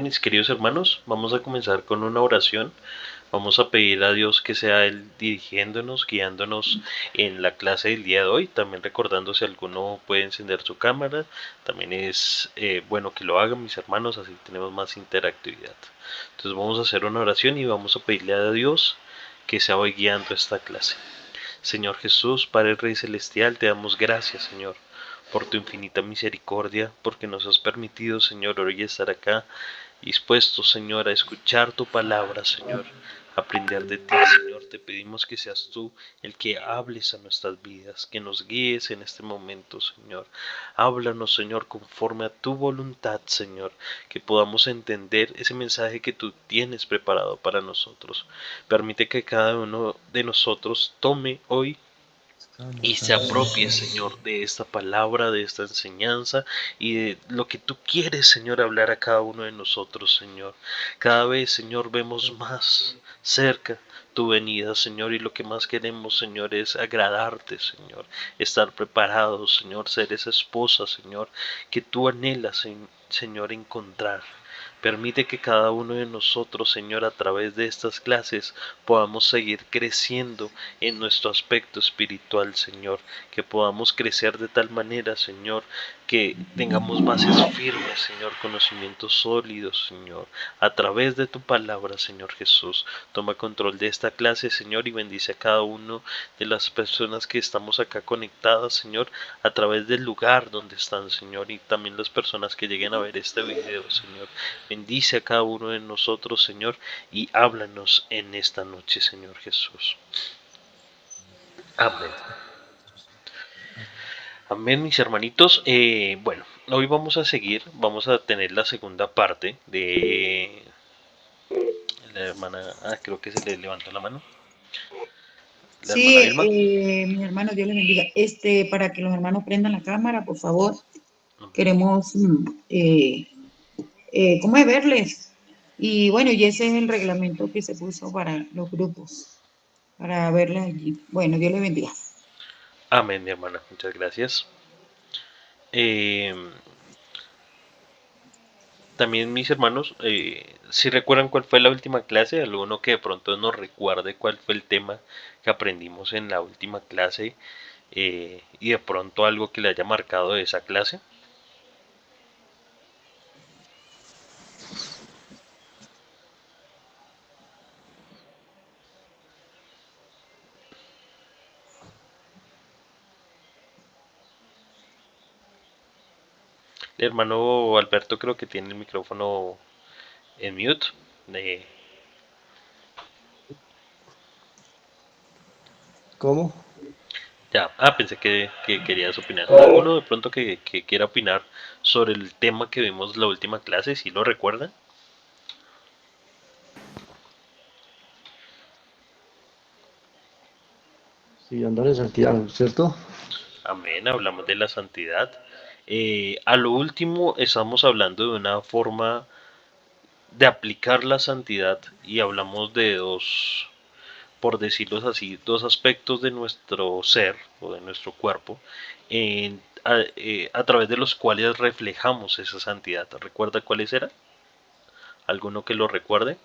Mis queridos hermanos, vamos a comenzar con una oración. Vamos a pedir a Dios que sea Él dirigiéndonos, guiándonos en la clase del día de hoy. También recordando si alguno puede encender su cámara. También es bueno que lo hagan mis hermanos, así tenemos más interactividad. Entonces vamos a hacer una oración y vamos a pedirle a Dios que sea hoy guiando esta clase. Señor Jesús, Padre Rey Celestial, te damos gracias, Señor, por tu infinita misericordia, porque nos has permitido, Señor, hoy estar acá, dispuestos, Señor, a escuchar tu palabra, Señor, a aprender de ti, Señor. Te pedimos que seas tú el que hables a nuestras vidas, que nos guíes en este momento, Señor. Háblanos, Señor, conforme a tu voluntad, Señor, que podamos entender ese mensaje que tú tienes preparado para nosotros. Permite que cada uno de nosotros tome hoy y se apropie, Señor, de esta palabra, de esta enseñanza y de lo que tú quieres, Señor, hablar a cada uno de nosotros, Señor. Cada vez, Señor, vemos más cerca tu venida, Señor, y lo que más queremos, Señor, es agradarte, Señor, estar preparados, Señor, ser esa esposa, Señor, que tú anhelas, Señor, encontrar. Permite que cada uno de nosotros, Señor, a través de estas clases podamos seguir creciendo en nuestro aspecto espiritual, Señor, que podamos crecer de tal manera, Señor, que tengamos bases firmes, Señor, conocimientos sólidos, Señor, a través de tu palabra, Señor Jesús. Toma control de esta clase, Señor, y bendice a cada uno de las personas que estamos acá conectadas, Señor, a través del lugar donde están, Señor, y también las personas que lleguen a ver este video, Señor. Bendice a cada uno de nosotros, Señor, y háblanos en esta noche, Señor Jesús. Amén. Amén, mis hermanitos. Bueno, hoy vamos a seguir, vamos a tener la segunda parte de la hermana. Ah, creo que se le levantó la mano. La Sí, hermana Vilma. mis hermanos, Dios les bendiga. Para que los hermanos prendan la cámara, por favor, Amén. queremos, ¿cómo es verles? Y bueno, y ese es el reglamento que se puso para los grupos, para verles allí. Bueno, Dios les bendiga. Amén, mi hermana. Muchas gracias. Eh, También mis hermanos, si recuerdan cuál fue la última clase, alguno que de pronto nos recuerde cuál fue el tema que aprendimos en la última clase y de pronto algo que le haya marcado de esa clase. El hermano Alberto creo que tiene el micrófono en mute. Eh, ¿Cómo? ya, pensé que querías opinar. ¿Alguno de pronto que quiera opinar sobre el tema que vimos la última clase, si lo recuerdan? Sí, andar en Santiago, ¿cierto? Amén, hablamos de la santidad. A lo último estamos hablando de una forma de aplicar la santidad y hablamos de dos, por decirlo así, dos aspectos de nuestro ser o de nuestro cuerpo a través de los cuales reflejamos esa santidad. ¿Recuerda cuáles eran? ¿Alguno que lo recuerde?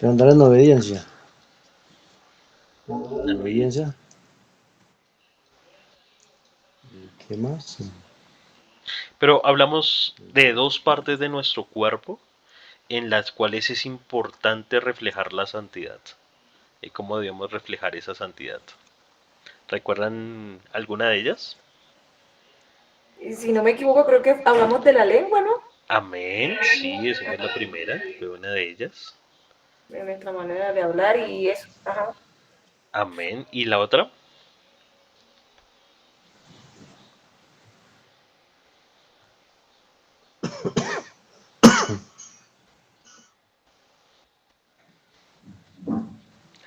De andar en obediencia. En obediencia. ¿Qué más? Pero hablamos de dos partes de nuestro cuerpo en las cuales es importante reflejar la santidad y cómo debemos reflejar esa santidad. ¿Recuerdan alguna de ellas? Y si no me equivoco, creo que hablamos de la lengua, ¿no? Amén, sí, esa fue la primera, fue una de ellas. De nuestra manera de hablar y eso. Ajá. Amén, ¿y la otra?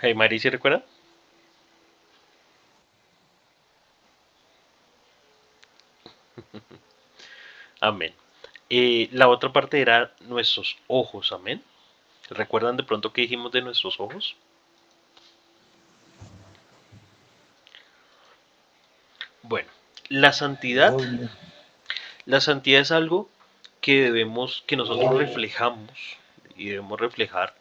Hey, Mari, ¿sí recuerda? Amén. La otra parte era nuestros ojos, amén. ¿Recuerdan de pronto qué dijimos de nuestros ojos? Bueno, la santidad, No, La santidad es algo que nosotros reflejamos y debemos reflejar.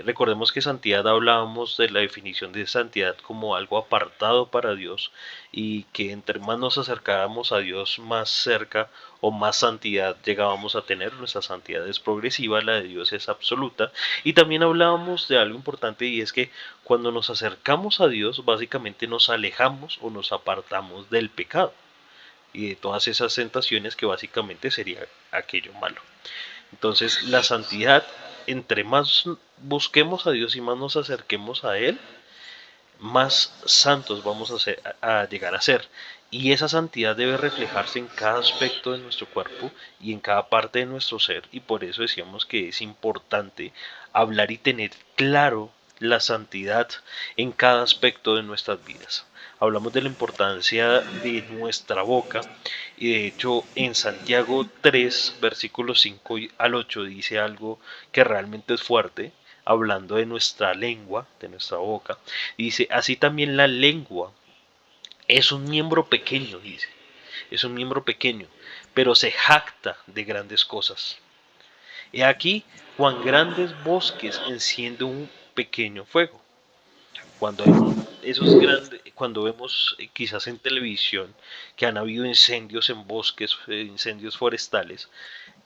Recordemos que santidad hablábamos de la definición de santidad como algo apartado para Dios y que entre más nos acercábamos a Dios, más cerca o más santidad llegábamos a tener. Nuestra santidad es progresiva, la de Dios es absoluta. Y también hablábamos de algo importante, y es que cuando nos acercamos a Dios, básicamente nos alejamos o nos apartamos del pecado y de todas esas tentaciones, que básicamente sería aquello malo. Entonces la santidad, entre más busquemos a Dios y más nos acerquemos a Él, más santos vamos a llegar a ser. Y esa santidad debe reflejarse en cada aspecto de nuestro cuerpo y en cada parte de nuestro ser. Y por eso decíamos que es importante hablar y tener claro la santidad en cada aspecto de nuestras vidas. Hablamos de la importancia de nuestra boca, y de hecho en Santiago 3, versículos 5 al 8 dice algo que realmente es fuerte, hablando de nuestra lengua, de nuestra boca. Dice, así también la lengua es un miembro pequeño, dice, es un miembro pequeño, pero se jacta de grandes cosas. He aquí cuán grandes bosques enciende un pequeño fuego. Cuando hay esos grandes, cuando vemos quizás en televisión que han habido incendios en bosques, incendios forestales,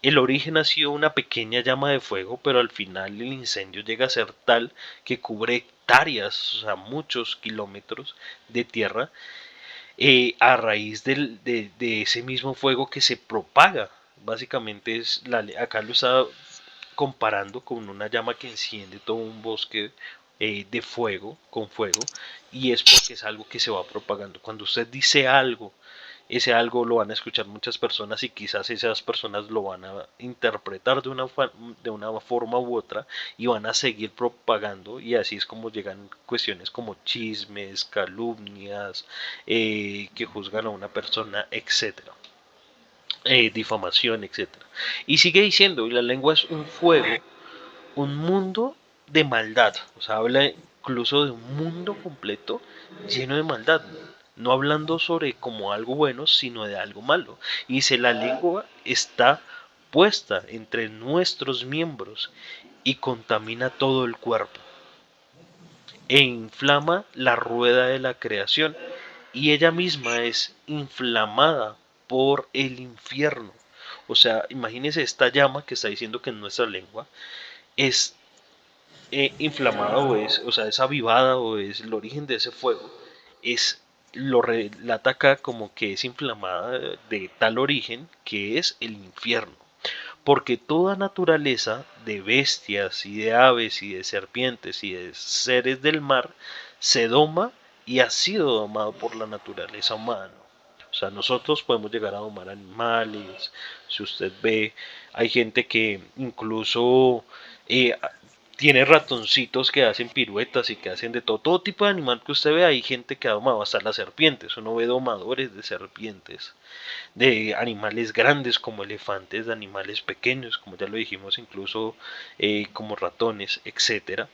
el origen ha sido una pequeña llama de fuego, pero al final el incendio llega a ser tal que cubre hectáreas, o sea, muchos kilómetros de tierra, a raíz de ese mismo fuego que se propaga. Básicamente acá lo está comparando con una llama que enciende todo un bosque de fuego, con fuego, y es porque es algo que se va propagando. Cuando usted dice algo, ese algo lo van a escuchar muchas personas y quizás esas personas lo van a interpretar de una forma u otra y van a seguir propagando, y así es como llegan cuestiones como chismes, calumnias, que juzgan a una persona, etcétera, difamación, etcétera. Y sigue diciendo, y la lengua es un fuego, un mundo de maldad. O sea, habla incluso de un mundo completo lleno de maldad. No hablando sobre como algo bueno, sino de algo malo. Y dice, la lengua está puesta entre nuestros miembros y contamina todo el cuerpo e inflama la rueda de la creación, y ella misma es inflamada por el infierno. O sea, imagínese esta llama que está diciendo que en nuestra lengua es inflamada, o sea, es avivada, o es el origen de ese fuego, es lo relata acá como que es inflamada de tal origen que es el infierno. Porque toda naturaleza de bestias y de aves y de serpientes y de seres del mar se doma y ha sido domado por la naturaleza humana. O sea, nosotros podemos llegar a domar animales. Si usted ve, hay gente que incluso eh, tiene ratoncitos que hacen piruetas y que hacen de todo tipo de animal que usted ve. Hay gente que ha domado hasta las serpientes. Uno ve domadores de serpientes, de animales grandes como elefantes, de animales pequeños, como ya lo dijimos, incluso como ratones, etcétera.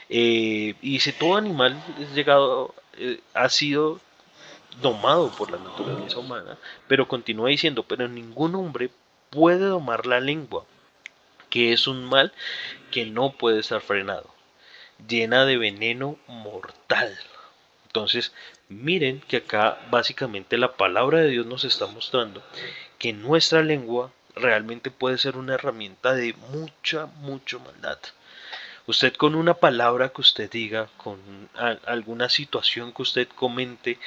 Y si todo animal es llegado, ha sido domado por la naturaleza humana, pero continúa diciendo, pero ningún hombre puede domar la lengua, que es un mal que no puede ser frenado, llena de veneno mortal. Entonces, miren que acá básicamente la palabra de Dios nos está mostrando que nuestra lengua realmente puede ser una herramienta de mucha maldad. Usted con una palabra que usted diga, con alguna situación que usted comente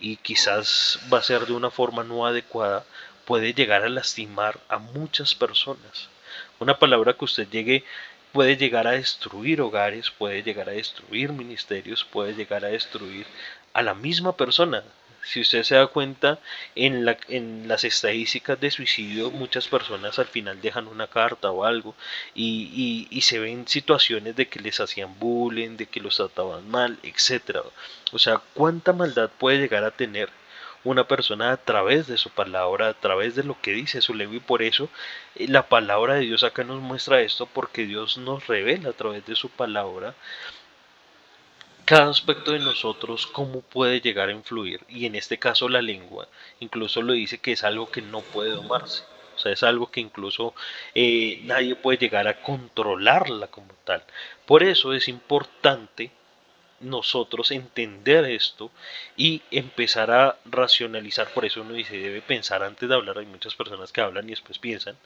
y quizás va a ser de una forma no adecuada, puede llegar a lastimar a muchas personas. Una palabra que usted llegue puede llegar a destruir hogares, puede llegar a destruir ministerios, puede llegar a destruir a la misma persona. Si usted se da cuenta, en las estadísticas de suicidio, muchas personas al final dejan una carta o algo, y se ven situaciones de que les hacían bullying, de que los trataban mal, etcétera. O sea, cuánta maldad puede llegar a tener una persona a través de su palabra, a través de lo que dice su lengua. Y por eso la palabra de Dios acá nos muestra esto, porque Dios nos revela a través de su palabra cada aspecto de nosotros, cómo puede llegar a influir. Y en este caso la lengua, incluso lo dice que es algo que no puede domarse. O sea, es algo que incluso nadie puede llegar a controlarla como tal. Por eso es importante nosotros entender esto y empezar a racionalizar. Por eso uno dice, debe pensar antes de hablar. Hay muchas personas que hablan y después piensan,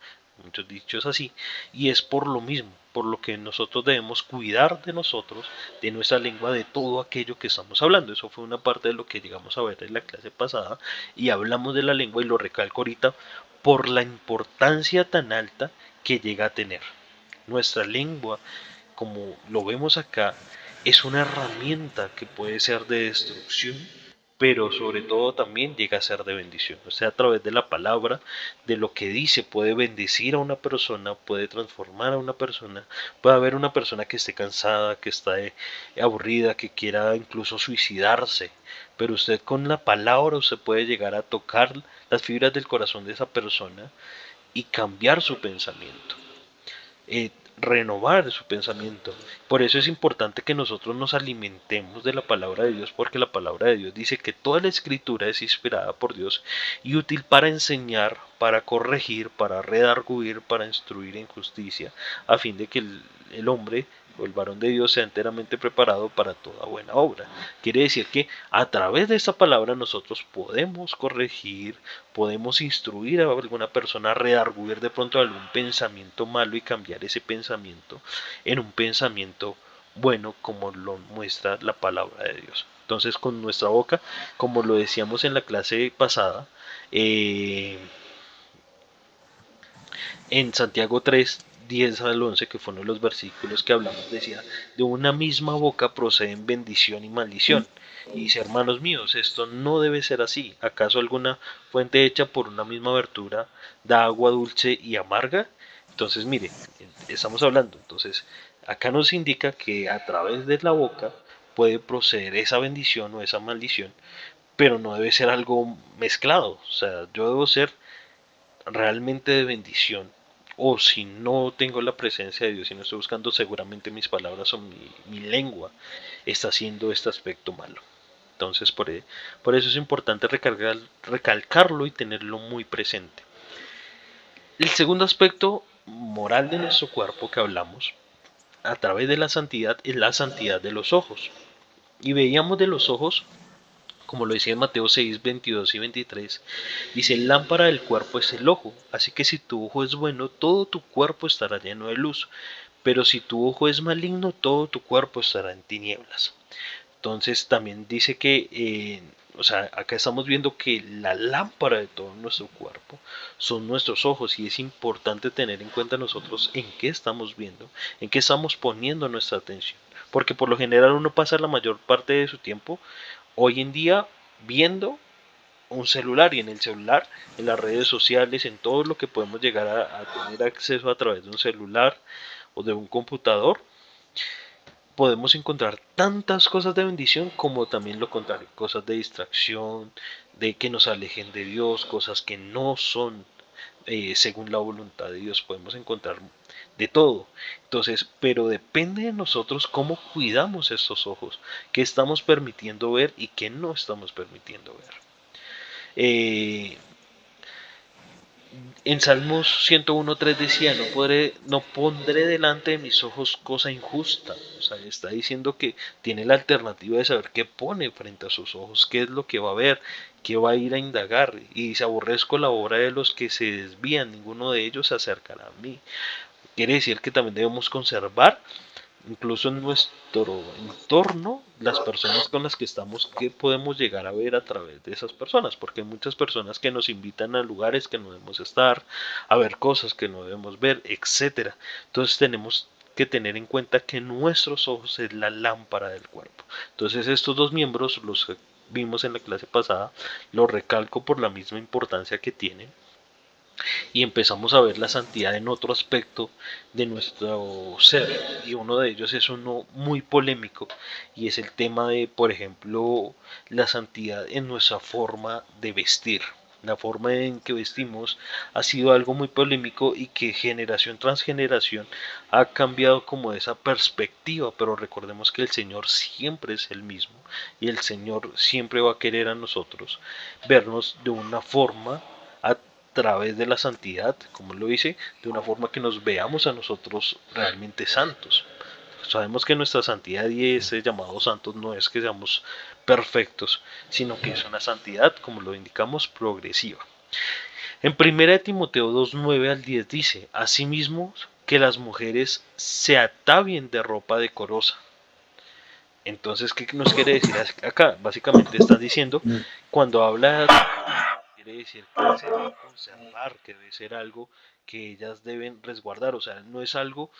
muchos dichos así, y es por lo mismo, por lo que nosotros debemos cuidar de nosotros, de nuestra lengua, de todo aquello que estamos hablando. Eso fue una parte de lo que llegamos a ver en la clase pasada y hablamos de la lengua, y lo recalco ahorita por la importancia tan alta que llega a tener. Nuestra lengua, como lo vemos acá, es una herramienta que puede ser de destrucción, pero sobre todo también llega a ser de bendición. O sea, a través de la palabra, de lo que dice, puede bendecir a una persona, puede transformar a una persona. Puede haber una persona que esté cansada, que está aburrida, que quiera incluso suicidarse, pero usted con la palabra usted puede llegar a tocar las fibras del corazón de esa persona y cambiar su pensamiento, renovar su pensamiento. Por eso es importante que nosotros nos alimentemos de la palabra de Dios, porque la palabra de Dios dice que toda la escritura es inspirada por Dios y útil para enseñar, para corregir, para redarguir, para instruir en justicia, a fin de que el hombre o el varón de Dios sea enteramente preparado para toda buena obra. Quiere decir que a través de esta palabra nosotros podemos corregir, podemos instruir a alguna persona, a redarguir de pronto algún pensamiento malo y cambiar ese pensamiento en un pensamiento bueno, como lo muestra la palabra de Dios. Entonces, con nuestra boca, como lo decíamos en la clase pasada, eh, en Santiago 3, 10 al 11, que fue uno de los versículos que hablamos, decía, de una misma boca proceden bendición y maldición. Y dice, hermanos míos, esto no debe ser así. ¿Acaso alguna fuente hecha por una misma abertura da agua dulce y amarga? Entonces, mire, estamos hablando. Entonces, acá nos indica que a través de la boca puede proceder esa bendición o esa maldición, pero no debe ser algo mezclado. O sea, yo debo ser realmente de bendición, o si no tengo la presencia de Dios y no estoy buscando, seguramente mis palabras o mi lengua está haciendo este aspecto malo. Entonces por eso es importante recalcarlo y tenerlo muy presente. El segundo aspecto moral de nuestro cuerpo que hablamos a través de la santidad es la santidad de los ojos. Y veíamos de los ojos, como lo decía en Mateo 6, 22 y 23, dice, lámpara del cuerpo es el ojo, así que si tu ojo es bueno, todo tu cuerpo estará lleno de luz, pero si tu ojo es maligno, todo tu cuerpo estará en tinieblas. Entonces también dice que, o sea, acá estamos viendo que la lámpara de todo nuestro cuerpo son nuestros ojos, y es importante tener en cuenta nosotros en qué estamos viendo, en qué estamos poniendo nuestra atención, porque por lo general uno pasa la mayor parte de su tiempo hoy en día viendo un celular, y en el celular, en las redes sociales, en todo lo que podemos llegar a tener acceso a través de un celular o de un computador, podemos encontrar tantas cosas de bendición como también lo contrario, cosas de distracción, de que nos alejen de Dios, cosas que no son según la voluntad de Dios. Podemos encontrar de todo. Entonces, pero depende de nosotros cómo cuidamos estos ojos, qué estamos permitiendo ver y qué no estamos permitiendo ver. En Salmos 101.3 decía, no pondré delante de mis ojos cosa injusta. O sea, está diciendo que tiene la alternativa de saber qué pone frente a sus ojos, qué es lo que va a ver, qué va a ir a indagar. Y dice, aborrezco la obra de los que se desvían, ninguno de ellos se acercará a mí. Quiere decir que también debemos conservar, incluso en nuestro entorno, las personas con las que estamos, que podemos llegar a ver a través de esas personas, porque hay muchas personas que nos invitan a lugares que no debemos estar, a ver cosas que no debemos ver, etcétera. Entonces tenemos que tener en cuenta que nuestros ojos es la lámpara del cuerpo. Entonces estos dos miembros, los que vimos en la clase pasada, los recalco por la misma importancia que tienen, y empezamos a ver la santidad en otro aspecto de nuestro ser, y uno de ellos es uno muy polémico, y es el tema de, por ejemplo, la santidad en nuestra forma de vestir. La forma en que vestimos ha sido algo muy polémico y que generación tras generación ha cambiado como esa perspectiva, pero recordemos que el Señor siempre es el mismo y el Señor siempre va a querer a nosotros vernos de una forma a través de la santidad, como lo dice, de una forma que nos veamos a nosotros realmente santos. Sabemos que nuestra santidad y ese llamado santos no es que seamos perfectos, sino que es una santidad, como lo indicamos, progresiva. En 1 Timoteo 2:9 al 10 dice, asimismo, que las mujeres se atavien de ropa decorosa. Entonces, ¿qué nos quiere decir acá? Básicamente están diciendo, Mm. cuando habla, quiere decir que se debe conservar, que debe ser algo que ellas deben resguardar, o sea, no es algo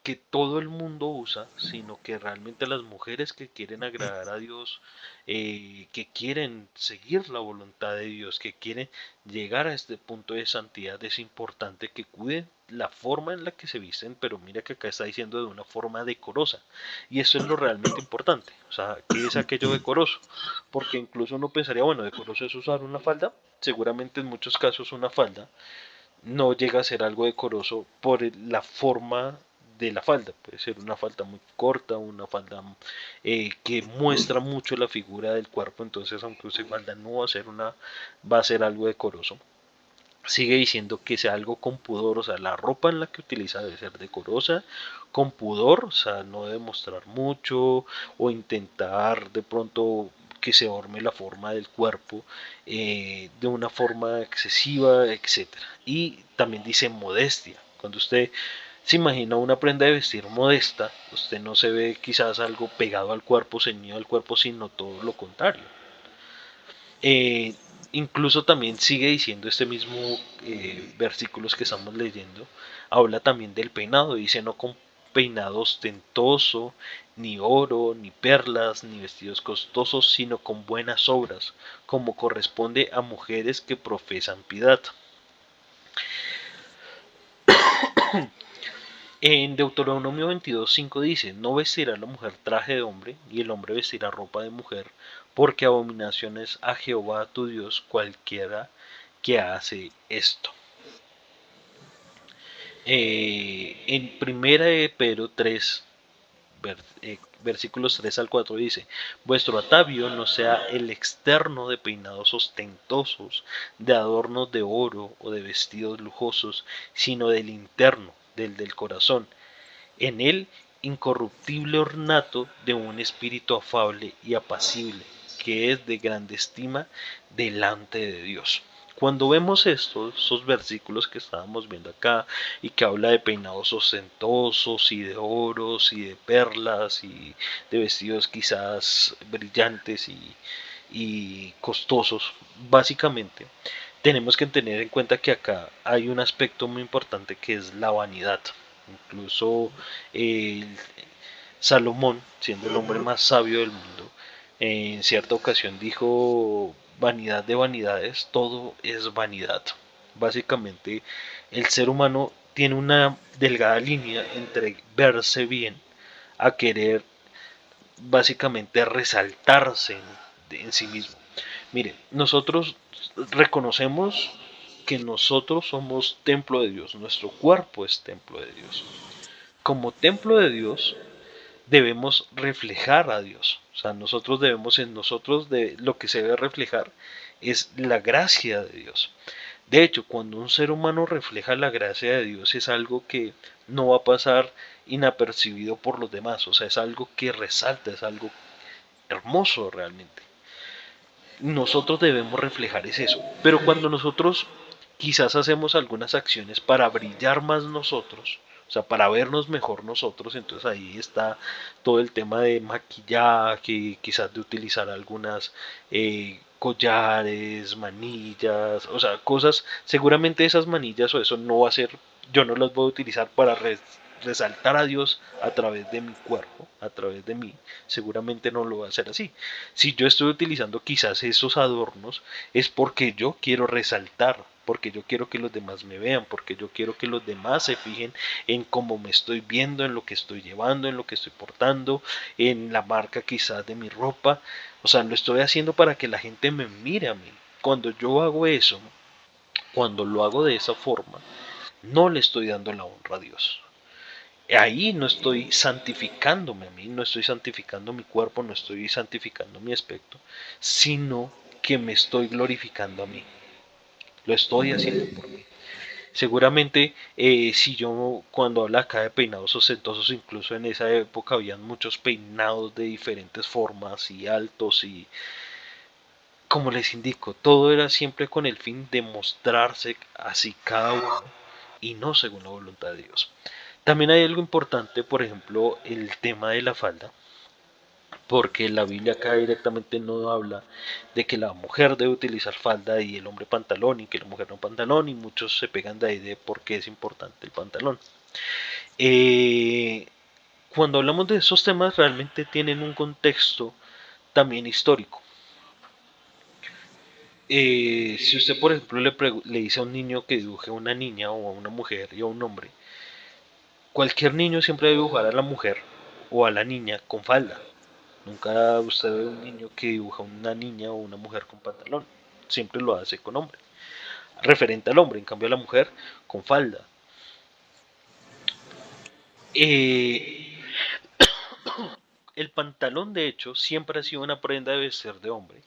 que todo el mundo usa, sino que realmente las mujeres que quieren agradar a Dios, que quieren seguir la voluntad de Dios, que quieren llegar a este punto de santidad, es importante que cuiden la forma en la que se visten, pero mira que acá está diciendo de una forma decorosa, y eso es lo realmente importante. O sea, ¿qué es aquello decoroso? Porque incluso uno pensaría, bueno, decoroso es usar una falda, seguramente en muchos casos una falda no llega a ser algo decoroso por la forma de la falda. Puede ser una falda muy corta, una falda que muestra mucho la figura del cuerpo, entonces aunque use falda no va a ser va a ser algo decoroso. Sigue diciendo que sea algo con pudor, o sea, la ropa en la que utiliza debe ser decorosa, con pudor, o sea, no debe mostrar mucho o intentar de pronto que se orme la forma del cuerpo de una forma excesiva, etcétera. Y también dice modestia. Cuando usted se imagina una prenda de vestir modesta, usted no se ve quizás algo pegado al cuerpo, ceñido al cuerpo, sino todo lo contrario. Eh, Incluso también sigue diciendo este mismo versículos que estamos leyendo, habla también del peinado, dice no con peinado ostentoso, ni oro, ni perlas, ni vestidos costosos, sino con buenas obras, como corresponde a mujeres que profesan piedad. En Deuteronomio 22:5 dice, no vestirá la mujer traje de hombre, y el hombre vestirá ropa de mujer, porque abominación es a Jehová tu Dios cualquiera que hace esto. En primera de Pedro 3, versículos 3 al 4 dice, vuestro atavio no sea el externo de peinados ostentosos, de adornos de oro o de vestidos lujosos, sino del interno, del corazón, en el incorruptible ornato de un espíritu afable y apacible, que es de grande estima delante de Dios. Cuando vemos estos versículos que estábamos viendo acá y que habla de peinados ostentosos y de oros y de perlas y de vestidos quizás brillantes y costosos, básicamente tenemos que tener en cuenta que acá hay un aspecto muy importante que es la vanidad. Incluso eh, Salomón, siendo el hombre más sabio del mundo, en cierta ocasión dijo, vanidad de vanidades, todo es vanidad. Básicamente, el ser humano tiene una delgada línea entre verse bien a querer básicamente resaltarse en sí mismo. Mire, nosotros reconocemos que nosotros somos templo de Dios, nuestro cuerpo es templo de Dios. Como templo de Dios debemos reflejar a Dios. O sea, nosotros debemos en nosotros de lo que se debe reflejar es la gracia de Dios. De hecho, cuando un ser humano refleja la gracia de Dios es algo que no va a pasar inapercibido por los demás. O sea, es algo que resalta, es algo hermoso realmente. Nosotros debemos reflejar es eso. Pero cuando nosotros quizás hacemos algunas acciones para brillar más nosotros, o sea, para vernos mejor nosotros, entonces ahí está todo el tema de maquillaje, quizás de utilizar algunas collares, manillas, o sea, cosas, seguramente esas manillas o eso no va a ser, yo no las voy a utilizar para resaltar a Dios a través de mi cuerpo, a través de mí, seguramente no lo va a hacer así. Si yo estoy utilizando quizás esos adornos es porque yo quiero resaltar, porque yo quiero que los demás me vean, porque yo quiero que los demás se fijen en cómo me estoy viendo, en lo que estoy llevando, en lo que estoy portando, en la marca quizás de mi ropa. O sea, lo estoy haciendo para que la gente me mire a mí. cuando yo hago eso, cuando lo hago de esa forma, no le estoy dando la honra a Dios. Ahí no estoy santificándome a mí, no estoy santificando mi cuerpo, no estoy santificando mi aspecto, sino que me estoy glorificando a mí. Lo estoy haciendo por mí. Seguramente, si yo cuando habla acá de peinados ostentosos, incluso en esa época habían muchos peinados de diferentes formas y altos y, como les indico, todo era siempre con el fin de mostrarse así cada uno y no según la voluntad de Dios. También hay algo importante, por ejemplo, el tema de la falda, porque la Biblia acá directamente no habla de que la mujer debe utilizar falda y el hombre pantalón y que la mujer no pantalón, y muchos se pegan de ahí de por qué es importante el pantalón. Eh, Cuando hablamos de esos temas realmente tienen un contexto también histórico. Si usted por ejemplo le dice a un niño que dibuje a una niña o a una mujer y a un hombre, cualquier niño siempre debe dibujar a la mujer o a la niña con falda. Nunca usted ve un niño que dibuja a una niña o una mujer con pantalón. Siempre lo hace con hombre. Referente al hombre, en cambio a la mujer con falda. Eh, el pantalón de hecho siempre ha sido una prenda de vestir de hombre.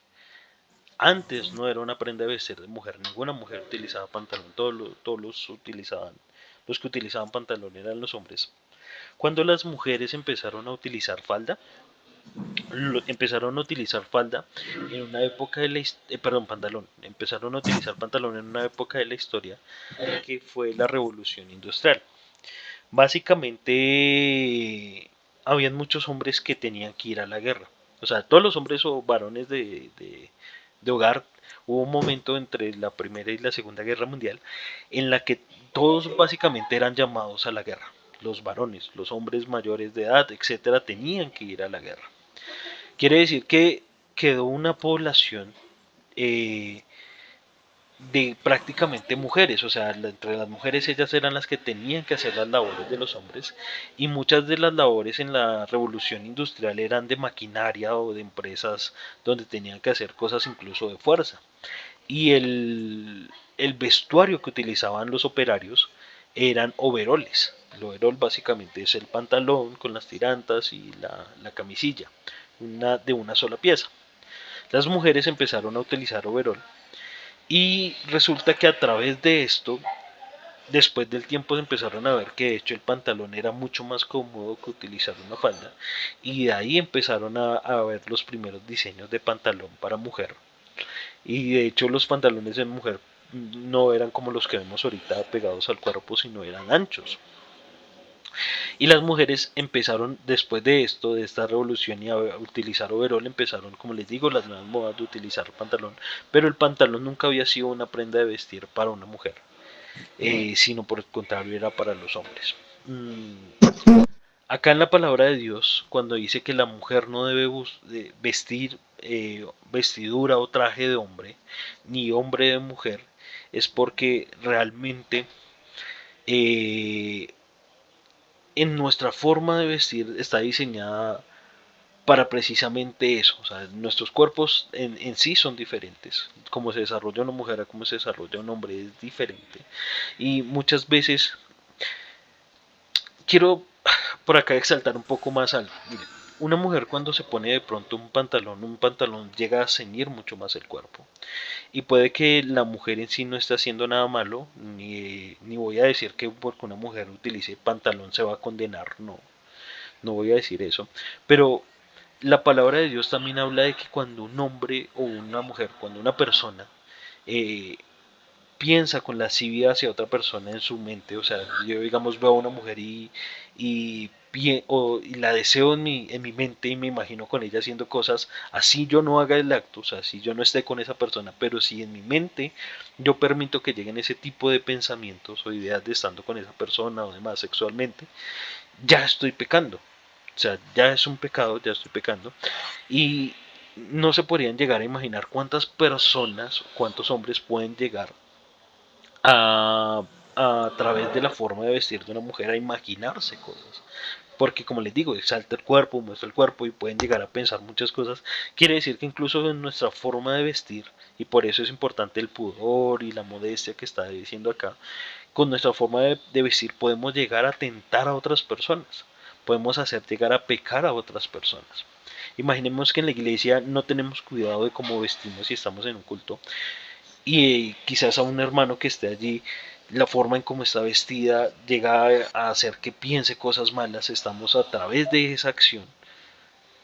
Antes no era una prenda de vestir de mujer. Ninguna mujer utilizaba pantalón. Todos los utilizaban. Los que utilizaban pantalón eran los hombres. Cuando las mujeres empezaron a utilizar falda, empezaron a utilizar falda en una época de la perdón, pantalón, empezaron a utilizar pantalón en una época de la historia que fue la revolución industrial. Básicamente habían muchos hombres que tenían que ir a la guerra, o sea, todos los hombres o varones de hogar. Hubo un momento entre la primera y la segunda guerra mundial en la que todos básicamente eran llamados a la guerra. Los varones, los hombres mayores de edad, etcétera, tenían que ir a la guerra. Quiere decir que quedó una población eh, de prácticamente mujeres, o sea, entre las mujeres ellas eran las que tenían que hacer las labores de los hombres, y muchas de las labores en la revolución industrial eran de maquinaria o de empresas donde tenían que hacer cosas incluso de fuerza. Y el vestuario que utilizaban los operarios eran overoles. El overol básicamente es el pantalón con las tirantas y la camisilla, de una sola pieza. Las mujeres empezaron a utilizar overol y resulta que a través de esto, después del tiempo empezaron a ver que de hecho el pantalón era mucho más cómodo que utilizar una falda, y de ahí empezaron a ver los primeros diseños de pantalón para mujer. Y de hecho los pantalones de mujer no eran como los que vemos ahorita pegados al cuerpo, sino eran anchos. Y las mujeres empezaron después de esto, de esta revolución y a utilizar overol, empezaron, como les digo, las nuevas modas de utilizar pantalón. Pero el pantalón nunca había sido una prenda de vestir para una mujer, sino por el contrario era para los hombres. Acá en la palabra de Dios, cuando dice que la mujer no debe vestir vestidura o traje de hombre, ni hombre de mujer, es porque realmente eh, en nuestra forma de vestir está diseñada para precisamente eso. O sea, nuestros cuerpos en sí son diferentes. Como se desarrolla una mujer a cómo se desarrolla un hombre es diferente. Y muchas veces quiero por acá exaltar un poco más algo. Miren, una mujer cuando se pone de pronto un pantalón llega a ceñir mucho más el cuerpo. Y puede que la mujer en sí no esté haciendo nada malo, ni voy a decir que porque una mujer utilice pantalón se va a condenar, no, no voy a decir eso. Pero la palabra de Dios también habla de que cuando un hombre o una mujer, cuando una persona eh, piensa con lascivia hacia otra persona en su mente, o sea, yo digamos veo a una mujer y la deseo en mi mente y me imagino con ella haciendo cosas, así yo no haga el acto, o sea, así yo no esté con esa persona, pero si en mi mente yo permito que lleguen ese tipo de pensamientos o ideas de estando con esa persona o demás sexualmente, ya estoy pecando. O sea, ya es un pecado, ya estoy pecando. Y no se podrían llegar a imaginar cuántas personas, cuántos hombres pueden llegar a través de la forma de vestir de una mujer a imaginarse cosas. porque como les digo, exalta el cuerpo, muestra el cuerpo y pueden llegar a pensar muchas cosas. Quiere decir que incluso en nuestra forma de vestir, y por eso es importante el pudor y la modestia que está diciendo acá, con nuestra forma de vestir podemos llegar a tentar a otras personas, podemos hacer llegar a pecar a otras personas. Imaginemos que en la iglesia no tenemos cuidado de cómo vestimos y estamos en un culto, y quizás a un hermano que esté allí, la forma en cómo está vestida llega a hacer que piense cosas malas. Estamos a través de esa acción,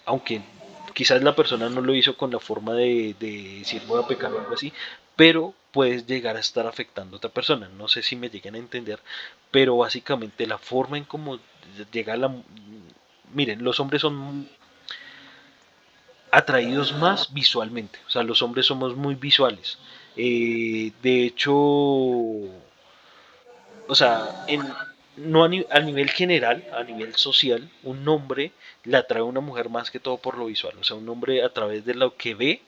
aunque quizás la persona no lo hizo con la forma de decir voy a pecar o algo así, pero puedes llegar a estar afectando a otra persona. No sé si me lleguen a entender, pero básicamente la forma en cómo llega la... Miren, los hombres son atraídos más visualmente, o sea, los hombres somos muy visuales. De hecho, o sea, no a nivel general, a nivel social, un hombre le atrae a una mujer más que todo por lo visual. O sea, un hombre a través de lo que ve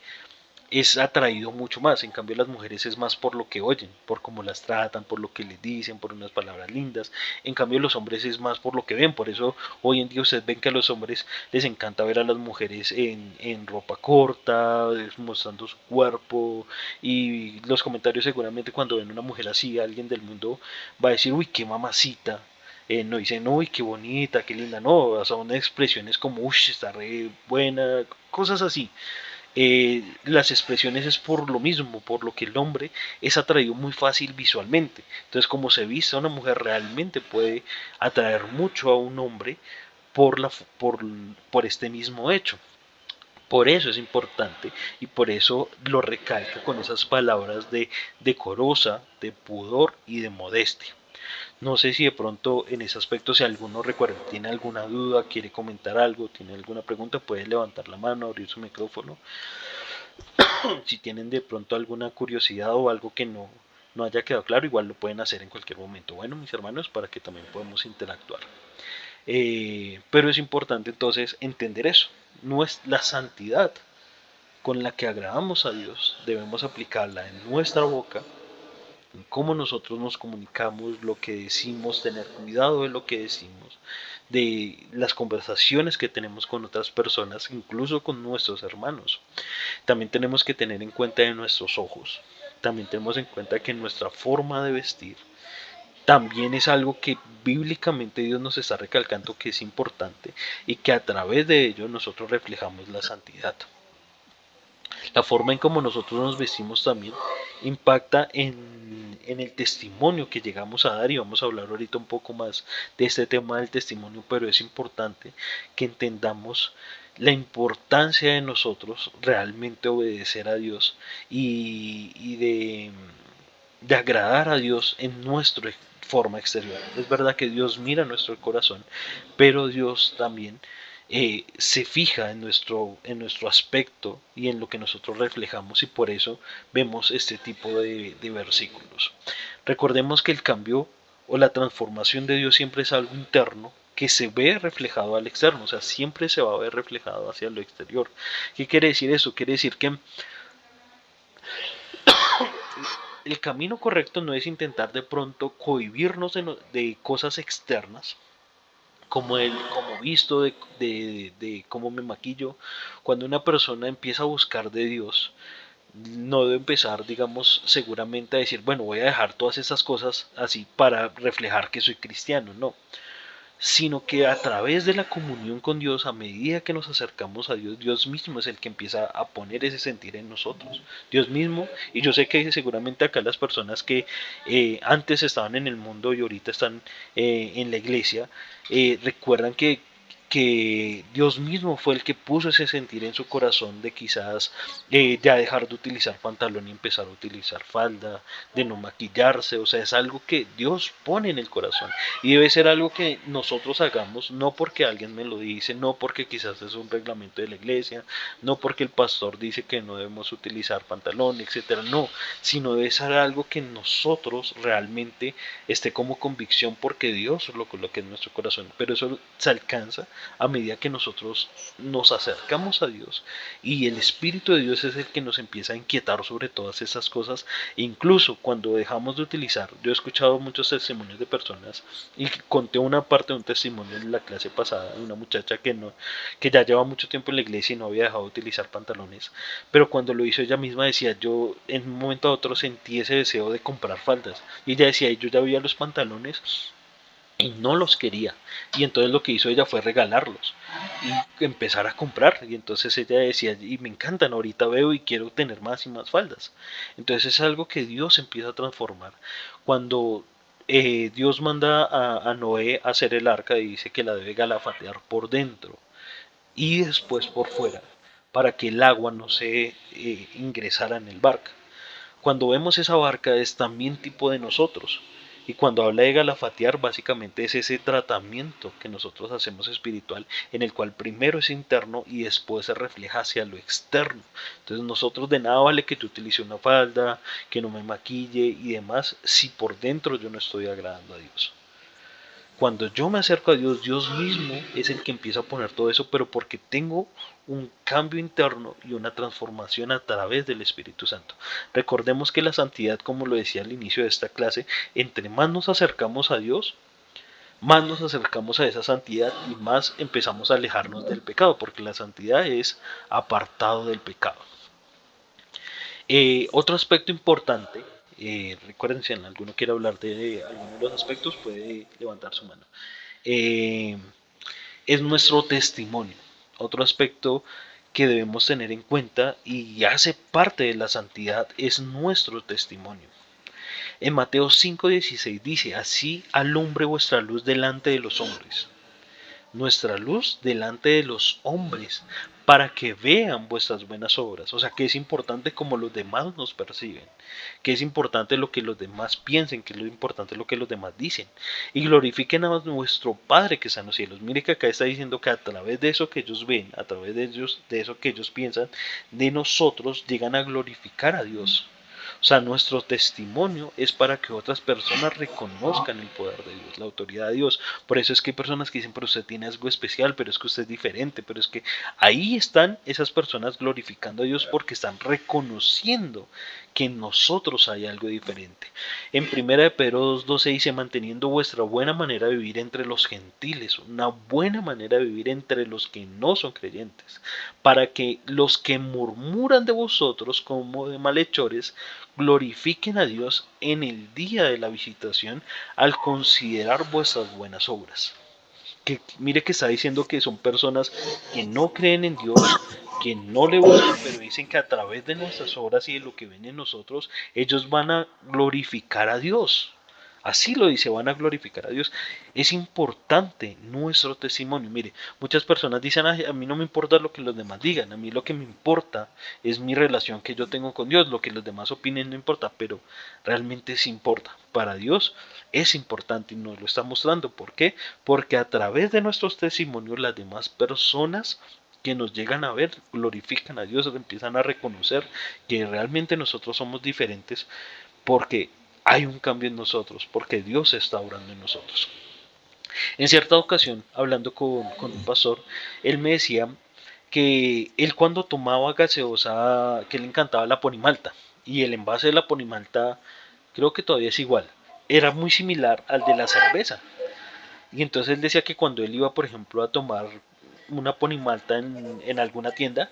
es atraído mucho más. En cambio, las mujeres es más por lo que oyen, por cómo las tratan, por lo que les dicen, por unas palabras lindas. En cambio, los hombres es más por lo que ven. Por eso hoy en día ustedes ven que a los hombres les encanta ver a las mujeres en ropa corta, mostrando su cuerpo. Y los comentarios seguramente cuando ven una mujer así, alguien del mundo va a decir, uy, qué mamacita. No dicen, uy, qué bonita, qué linda, no, o sea, unas expresiones como, uy, está re buena, cosas así. Las expresiones es por lo mismo, por lo que el hombre es atraído muy fácil visualmente. Entonces, como se viste a una mujer, realmente puede atraer mucho a un hombre por, la, por, por este mismo hecho. Por eso es importante y por eso lo recalca con esas palabras de decorosa, de pudor y de modestia. No sé si de pronto en ese aspecto, si alguno recuerda, tiene alguna duda, quiere comentar algo, tiene alguna pregunta, puede levantar la mano, abrir su micrófono. Si tienen de pronto alguna curiosidad o algo que no haya quedado claro, igual lo pueden hacer en cualquier momento. Bueno, mis hermanos, para que también podamos interactuar. Pero es importante entonces entender eso. No es la santidad con la que agradamos a Dios, debemos aplicarla en nuestra boca, en cómo nosotros nos comunicamos, lo que decimos, tener cuidado de lo que decimos, de las conversaciones que tenemos con otras personas, incluso con nuestros hermanos. También tenemos que tener en cuenta de nuestros ojos, también tenemos en cuenta que nuestra forma de vestir también es algo que bíblicamente Dios nos está recalcando que es importante y que a través de ello nosotros reflejamos la santidad. La forma en cómo nosotros nos vestimos también impacta en el testimonio que llegamos a dar, y vamos a hablar ahorita un poco más de este tema del testimonio, pero es importante que entendamos la importancia de nosotros realmente obedecer a Dios y de agradar a Dios en nuestra forma exterior. Es verdad que Dios mira nuestro corazón, pero Dios también se fija en nuestro aspecto y en lo que nosotros reflejamos, y por eso vemos este tipo de versículos. Recordemos que el cambio o la transformación de Dios siempre es algo interno que se ve reflejado al externo, o sea, siempre se va a ver reflejado hacia lo exterior. ¿Qué quiere decir eso? Quiere decir que el camino correcto no es intentar de pronto cohibirnos de cosas externas, como el como visto de cómo me maquillo. Cuando una persona empieza a buscar de Dios, no debe empezar, digamos, seguramente a decir, bueno, voy a dejar todas esas cosas así para reflejar que soy cristiano. No, sino que a través de la comunión con Dios, a medida que nos acercamos a Dios, Dios mismo es el que empieza a poner ese sentir en nosotros. Dios mismo, y yo sé que seguramente acá las personas que antes estaban en el mundo y ahorita están en la iglesia, recuerdan que Dios mismo fue el que puso ese sentir en su corazón de quizás ya dejar de utilizar pantalón y empezar a utilizar falda, de no maquillarse. O sea, es algo que Dios pone en el corazón y debe ser algo que nosotros hagamos, no porque alguien me lo dice, no porque quizás es un reglamento de la iglesia, no porque el pastor dice que no debemos utilizar pantalón, etcétera, no, sino debe ser algo que nosotros realmente esté como convicción porque Dios lo coloque en nuestro corazón. Pero eso se alcanza a medida que nosotros nos acercamos a Dios, y el Espíritu de Dios es el que nos empieza a inquietar sobre todas esas cosas. Incluso cuando dejamos de utilizar, yo he escuchado muchos testimonios de personas, y conté una parte de un testimonio en la clase pasada de una muchacha que ya lleva mucho tiempo en la iglesia y no había dejado de utilizar pantalones, pero cuando lo hizo ella misma decía: yo en un momento a otro sentí ese deseo de comprar faldas, y ella decía: yo ya veía los pantalones y no los quería, y entonces lo que hizo ella fue regalarlos y empezar a comprar. Y entonces ella decía: y me encantan, ahorita veo y quiero tener más y más faldas. Entonces es algo que Dios empieza a transformar. Cuando Dios manda a Noé a hacer el arca, y dice que la debe galafatear por dentro y después por fuera, para que el agua no se ingresara en el barco. Cuando vemos esa barca es también tipo de nosotros. Y cuando habla de galafatear, básicamente es ese tratamiento que nosotros hacemos espiritual, en el cual primero es interno y después se refleja hacia lo externo. Entonces nosotros, de nada vale que tú utilices una falda, que no me maquille y demás, si por dentro yo no estoy agradando a Dios. Cuando yo me acerco a Dios, Dios mismo es el que empieza a poner todo eso, pero porque tengo un cambio interno y una transformación a través del Espíritu Santo. Recordemos que la santidad, como lo decía al inicio de esta clase, entre más nos acercamos a Dios, más nos acercamos a esa santidad y más empezamos a alejarnos del pecado, porque la santidad es apartado del pecado. Otro aspecto importante, recuerden, si alguno quiere hablar de alguno de los aspectos, puede levantar su mano. eh, es nuestro testimonio. Otro aspecto que debemos tener en cuenta y hace parte de la santidad es nuestro testimonio. En Mateo 5:16 dice: así alumbre vuestra luz delante de los hombres. Nuestra luz delante de los hombres, para que vean vuestras buenas obras. O sea, que es importante como los demás nos perciben, que es importante lo que los demás piensen, que es lo importante lo que los demás dicen, y glorifiquen a nuestro Padre que está en los cielos. Mire que acá está diciendo que a través de eso que ellos ven, a través de ellos, de eso que ellos piensan, de nosotros llegan a glorificar a Dios. O sea, nuestro testimonio es para que otras personas reconozcan el poder de Dios, la autoridad de Dios. Por eso es que hay personas que dicen: pero usted tiene algo especial, pero es que usted es diferente, pero es que ahí están esas personas glorificando a Dios, porque están reconociendo que en nosotros hay algo diferente. En 1 Pedro 2:12 dice: manteniendo vuestra buena manera de vivir entre los gentiles, una buena manera de vivir entre los que no son creyentes, para que los que murmuran de vosotros como de malhechores glorifiquen a Dios en el día de la visitación, al considerar vuestras buenas obras. Que mire que está diciendo que son personas que no creen en Dios, que no le buscan, pero dicen que a través de nuestras obras y de lo que ven en nosotros, ellos van a glorificar a Dios. Así lo dice: van a glorificar a Dios. Es importante nuestro testimonio. Mire, muchas personas dicen: a mí no me importa lo que los demás digan, a mí lo que me importa es mi relación que yo tengo con Dios, lo que los demás opinen no importa, pero realmente sí importa. Para Dios es importante y nos lo está mostrando. ¿Por qué? Porque a través de nuestros testimonios las demás personas que nos llegan a ver glorifican a Dios, empiezan a reconocer que realmente nosotros somos diferentes, porque hay un cambio en nosotros, porque Dios está obrando en nosotros. En cierta ocasión, hablando con un pastor, él me decía que él, cuando tomaba gaseosa, que le encantaba la Ponimalta, y el envase de la Ponimalta creo que todavía es igual, era muy similar al de la cerveza. Y entonces él decía que cuando él iba, por ejemplo, a tomar una Ponimalta en alguna tienda,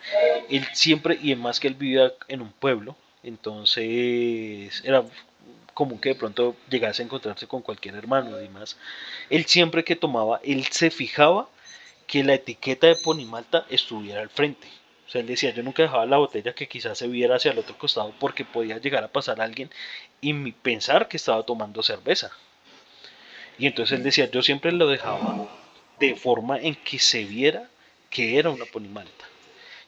él siempre, y además que él vivía en un pueblo, entonces era común que de pronto llegase a encontrarse con cualquier hermano y demás, él siempre que tomaba, él se fijaba que la etiqueta de Ponimalta estuviera al frente. O sea, él decía: yo nunca dejaba la botella que quizás se viera hacia el otro costado, porque podía llegar a pasar a alguien y pensar que estaba tomando cerveza. Y entonces él decía: yo siempre lo dejaba de forma en que se viera que era una Ponimalta.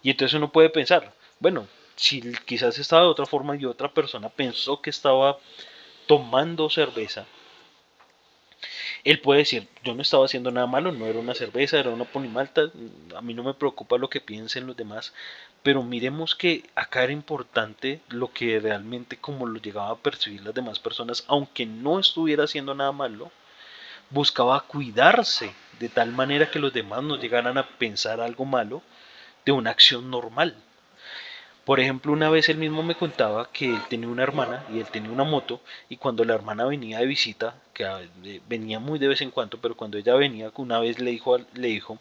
Y entonces uno puede pensar: bueno, si quizás estaba de otra forma y otra persona pensó que estaba tomando cerveza, él puede decir: yo no estaba haciendo nada malo, no era una cerveza, era una Ponimalta, a mí no me preocupa lo que piensen los demás. Pero miremos que acá era importante lo que realmente, como lo llegaba a percibir las demás personas, aunque no estuviera haciendo nada malo, buscaba cuidarse de tal manera que los demás no llegaran a pensar algo malo de una acción normal. Por ejemplo, una vez él mismo me contaba que él tenía una hermana y él tenía una moto, y cuando la hermana venía de visita, que venía muy de vez en cuando, pero cuando ella venía, una vez le dijo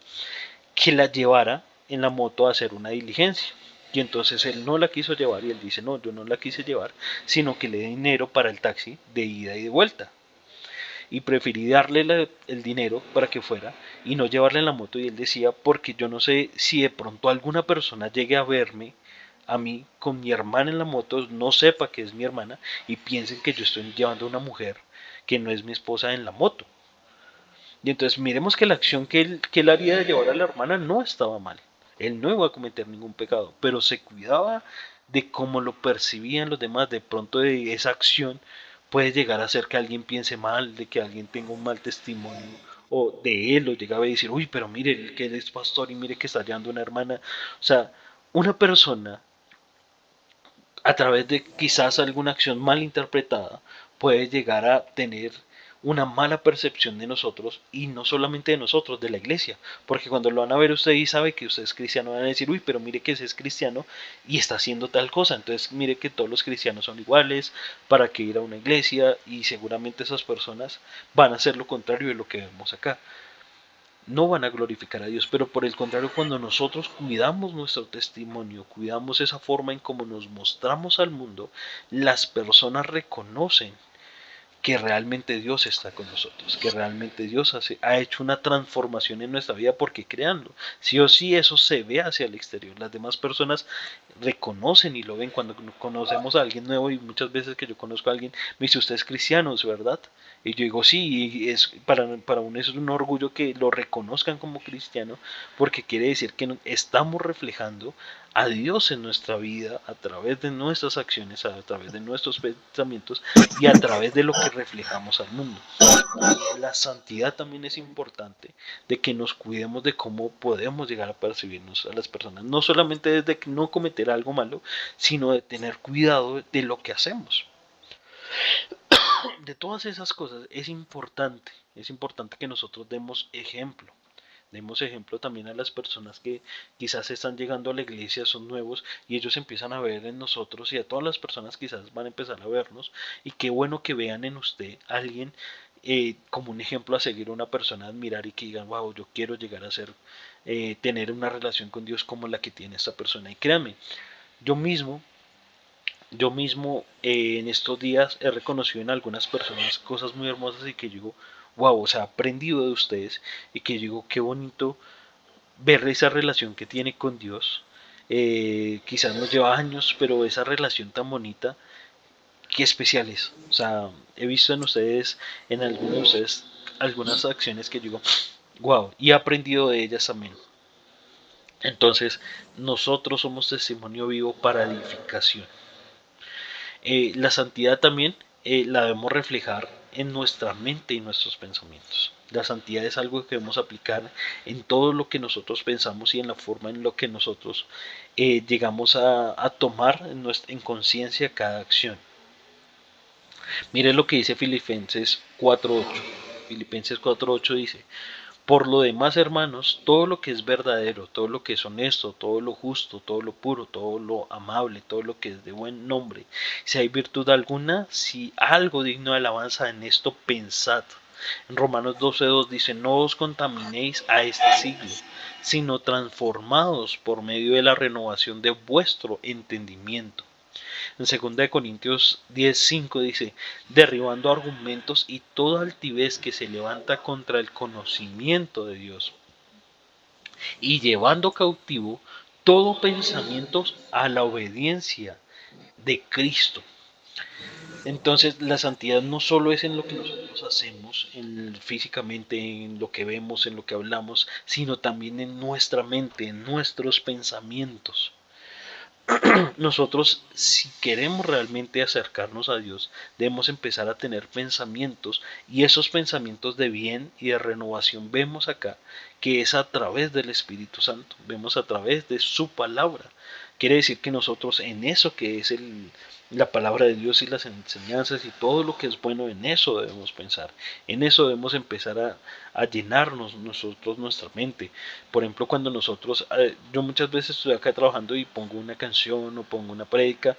que la llevara en la moto a hacer una diligencia. Y entonces él no la quiso llevar y él dice, no, yo no la quise llevar, sino que le dé dinero para el taxi de ida y de vuelta. Y preferí darle el dinero para que fuera y no llevarle en la moto. Y él decía, porque yo no sé si de pronto alguna persona llegue a verme a mí con mi hermana en la moto, no sepa que es mi hermana y piensen que yo estoy llevando a una mujer que no es mi esposa en la moto. Y entonces miremos que la acción que él haría de llevar a la hermana no estaba mal. Él no iba a cometer ningún pecado, pero se cuidaba de cómo lo percibían los demás. De pronto de esa acción puede llegar a hacer que alguien piense mal, de que alguien tenga un mal testimonio o de él, o llegaba a decir, uy, pero mire que él es pastor y mire que está llevando una hermana. O sea, una persona a través de quizás alguna acción mal interpretada puede llegar a tener una mala percepción de nosotros, y no solamente de nosotros, de la iglesia, porque cuando lo van a ver usted y sabe que usted es cristiano, van a decir, uy, pero mire que ese es cristiano y está haciendo tal cosa, entonces mire que todos los cristianos son iguales, para que ir a una iglesia, y seguramente esas personas van a hacer lo contrario de lo que vemos acá. No van a glorificar a Dios, pero por el contrario, cuando nosotros cuidamos nuestro testimonio, cuidamos esa forma en cómo nos mostramos al mundo, las personas reconocen que realmente Dios está con nosotros, que realmente Dios ha hecho una transformación en nuestra vida, porque créanlo, sí o sí eso se ve hacia el exterior. Las demás personas reconocen y lo ven cuando conocemos a alguien nuevo, y muchas veces que yo conozco a alguien me dice, usted es cristiano, ¿es verdad? Y yo digo, sí, y para uno es un orgullo que lo reconozcan como cristiano, porque quiere decir que estamos reflejando a Dios en nuestra vida a través de nuestras acciones, a través de nuestros pensamientos y a través de lo que reflejamos al mundo. La santidad también es importante, de que nos cuidemos de cómo podemos llegar a percibirnos a las personas, no solamente desde no cometer algo malo, sino de tener cuidado de lo que hacemos. De todas esas cosas es importante que nosotros demos ejemplo también a las personas que quizás están llegando a la iglesia, son nuevos, y ellos empiezan a ver en nosotros, y a todas las personas quizás van a empezar a vernos, y qué bueno que vean en usted a alguien como un ejemplo a seguir, una persona a admirar, y que digan, wow, yo quiero llegar a tener una relación con Dios como la que tiene esta persona. Y créanme, yo mismo en estos días he reconocido en algunas personas cosas muy hermosas, y que yo digo, wow, o sea, he aprendido de ustedes, y que yo digo, qué bonito ver esa relación que tiene con Dios. Quizás nos lleva años, pero esa relación tan bonita, qué especial es. O sea, he visto en ustedes, en algunos de ustedes, algunas acciones que yo digo, wow, y he aprendido de ellas también. Entonces, nosotros somos testimonio vivo para edificación. La santidad también la debemos reflejar en nuestra mente y nuestros pensamientos. La santidad es algo que debemos aplicar en todo lo que nosotros pensamos y en la forma en lo que nosotros llegamos a tomar en conciencia cada acción. Mire lo que dice Filipenses 4.8. Filipenses 4.8 dice, por lo demás, hermanos, todo lo que es verdadero, todo lo que es honesto, todo lo justo, todo lo puro, todo lo amable, todo lo que es de buen nombre, si hay virtud alguna, si algo digno de alabanza, en esto pensad. En Romanos 12.2 dice, no os contaminéis a este siglo, sino transformados por medio de la renovación de vuestro entendimiento. En 2 Corintios 10:5 dice, derribando argumentos y toda altivez que se levanta contra el conocimiento de Dios, y llevando cautivo todo pensamiento a la obediencia de Cristo. Entonces la santidad no solo es en lo que nosotros hacemos, físicamente, en lo que vemos, en lo que hablamos, sino también en nuestra mente, en nuestros pensamientos. Nosotros, si queremos realmente acercarnos a Dios, debemos empezar a tener pensamientos, y esos pensamientos de bien y de renovación vemos acá que es a través del Espíritu Santo, vemos a través de su palabra Quiere decir que nosotros en eso que es la palabra de Dios y las enseñanzas y todo lo que es bueno, en eso debemos pensar. En eso debemos empezar a llenarnos nosotros nuestra mente. Por ejemplo, cuando nosotros, yo muchas veces estoy acá trabajando y pongo una canción o pongo una prédica,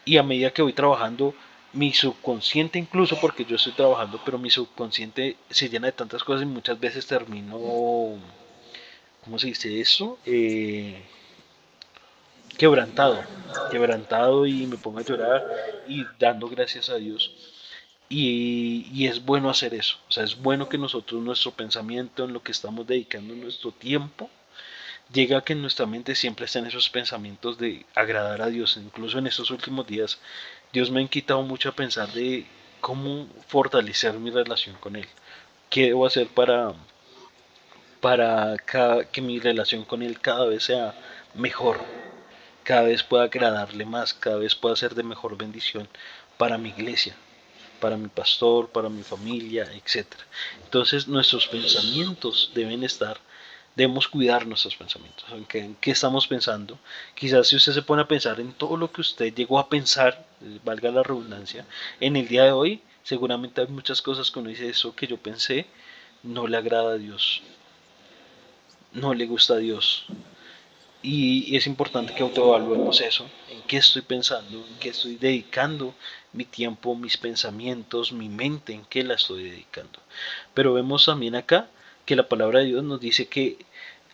y a medida que voy trabajando, mi subconsciente, incluso porque yo estoy trabajando, pero mi subconsciente se llena de tantas cosas y muchas veces termino, ¿cómo se dice eso? Quebrantado, quebrantado, y me pongo a llorar y dando gracias a Dios. Y es bueno hacer eso, o sea, es bueno que nosotros, nuestro pensamiento, en lo que estamos dedicando nuestro tiempo, llega a que en nuestra mente siempre estén esos pensamientos de agradar a Dios. Incluso en estos últimos días, Dios me ha quitado mucho a pensar de cómo fortalecer mi relación con Él. ¿Qué debo hacer para que mi relación con Él cada vez sea mejor? Cada vez pueda agradarle más, cada vez pueda ser de mejor bendición para mi iglesia, para mi pastor, para mi familia, etcétera. Entonces nuestros pensamientos debemos cuidar nuestros pensamientos. ¿En qué estamos pensando? Quizás si usted se pone a pensar en todo lo que usted llegó a pensar, valga la redundancia, en el día de hoy, seguramente hay muchas cosas que uno dice: eso que yo pensé no le agrada a Dios, no le gusta a Dios. Y es importante que autoevaluemos eso, en qué estoy pensando, en qué estoy dedicando mi tiempo, mis pensamientos, mi mente, en qué la estoy dedicando. Pero vemos también acá que la palabra de Dios nos dice que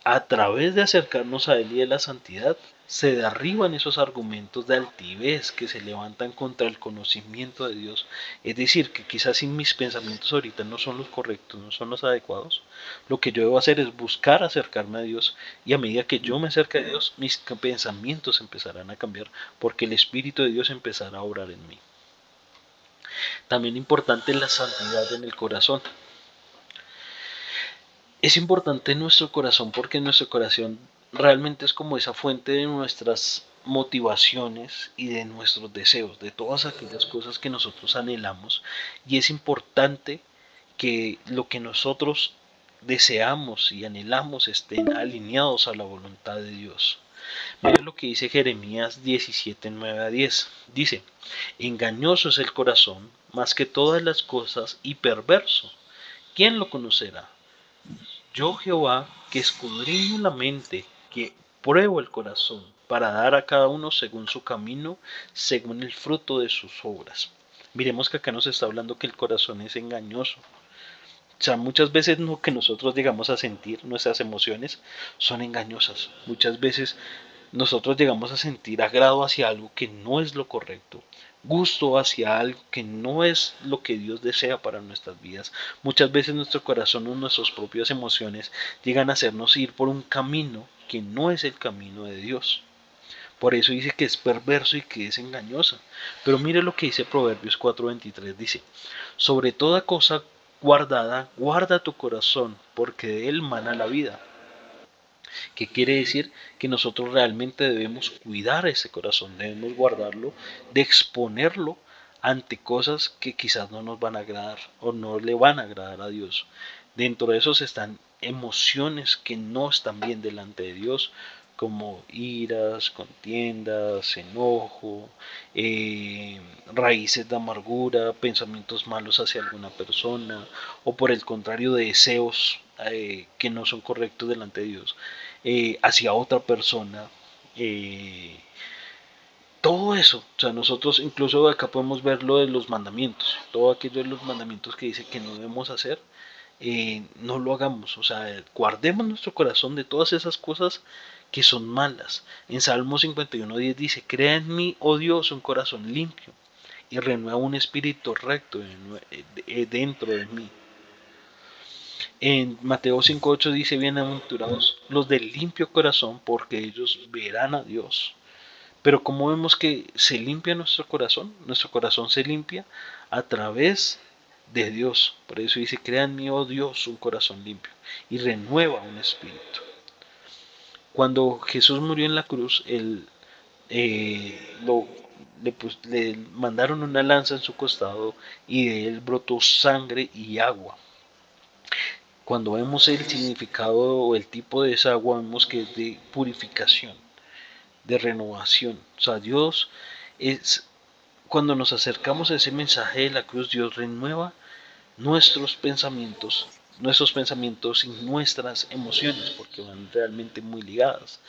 a través de acercarnos a Él y de la santidad, se derriban esos argumentos de altivez que se levantan contra el conocimiento de Dios. Es decir, que quizás si mis pensamientos ahorita no son los correctos, no son los adecuados, lo que yo debo hacer es buscar acercarme a Dios, y a medida que yo me acerque a Dios, mis pensamientos empezarán a cambiar, porque el Espíritu de Dios empezará a obrar en mí. También importante la santidad en el corazón. Es importante nuestro corazón porque nuestro corazón realmente es como esa fuente de nuestras motivaciones y de nuestros deseos, de todas aquellas cosas que nosotros anhelamos, y es importante que lo que nosotros deseamos y anhelamos estén alineados a la voluntad de Dios. Mira lo que dice Jeremías 17, 9 a 10. Dice: engañoso es el corazón más que todas las cosas y perverso. ¿Quién lo conocerá? Yo, Jehová, que escudriño la mente, que pruebo el corazón, para dar a cada uno según su camino, según el fruto de sus obras. Miremos que acá nos está hablando que el corazón es engañoso. O sea, muchas veces lo que nosotros llegamos a sentir, nuestras emociones, son engañosas. Muchas veces nosotros llegamos a sentir agrado hacia algo que no es lo correcto, gusto hacia algo que no es lo que Dios desea para nuestras vidas. Muchas veces nuestro corazón o nuestras propias emociones llegan a hacernos ir por un camino que no es el camino de Dios. Por eso dice que es perverso y que es engañosa. Pero mire lo que dice Proverbios 4:23, dice: sobre toda cosa guardada, guarda tu corazón, porque de él mana la vida. ¿Qué quiere decir? Que nosotros realmente debemos cuidar ese corazón, debemos guardarlo, de exponerlo ante cosas que quizás no nos van a agradar o no le van a agradar a Dios. Dentro de esos están emociones que no están bien delante de Dios, como iras, contiendas, enojo, raíces de amargura, pensamientos malos hacia alguna persona, o por el contrario, deseos que no son correctos delante de Dios, hacia otra persona. eh, Todo eso, o sea, nosotros incluso acá podemos ver lo de los mandamientos, todo aquello de los mandamientos que dice que no debemos hacer, no lo hagamos, o sea, guardemos nuestro corazón de todas esas cosas que son malas. En Salmo 51:10 dice: crea en mí, oh Dios, un corazón limpio, y renueva un espíritu recto dentro de mí. En Mateo 5:8 dice: bienaventurados los del limpio corazón, porque ellos verán a Dios. Pero ¿cómo vemos que se limpia nuestro corazón? Nuestro corazón se limpia a través de Dios. Por eso dice: crea en mí, oh Dios, un corazón limpio, y renueva un espíritu. Cuando Jesús murió en la cruz, le mandaron una lanza en su costado, y de él brotó sangre y agua. Cuando vemos el significado o el tipo de esa agua, vemos que es de purificación, de renovación. O sea, Dios es, cuando nos acercamos a ese mensaje de la cruz, Dios renueva nuestros pensamientos y nuestras emociones, porque van realmente muy ligadas.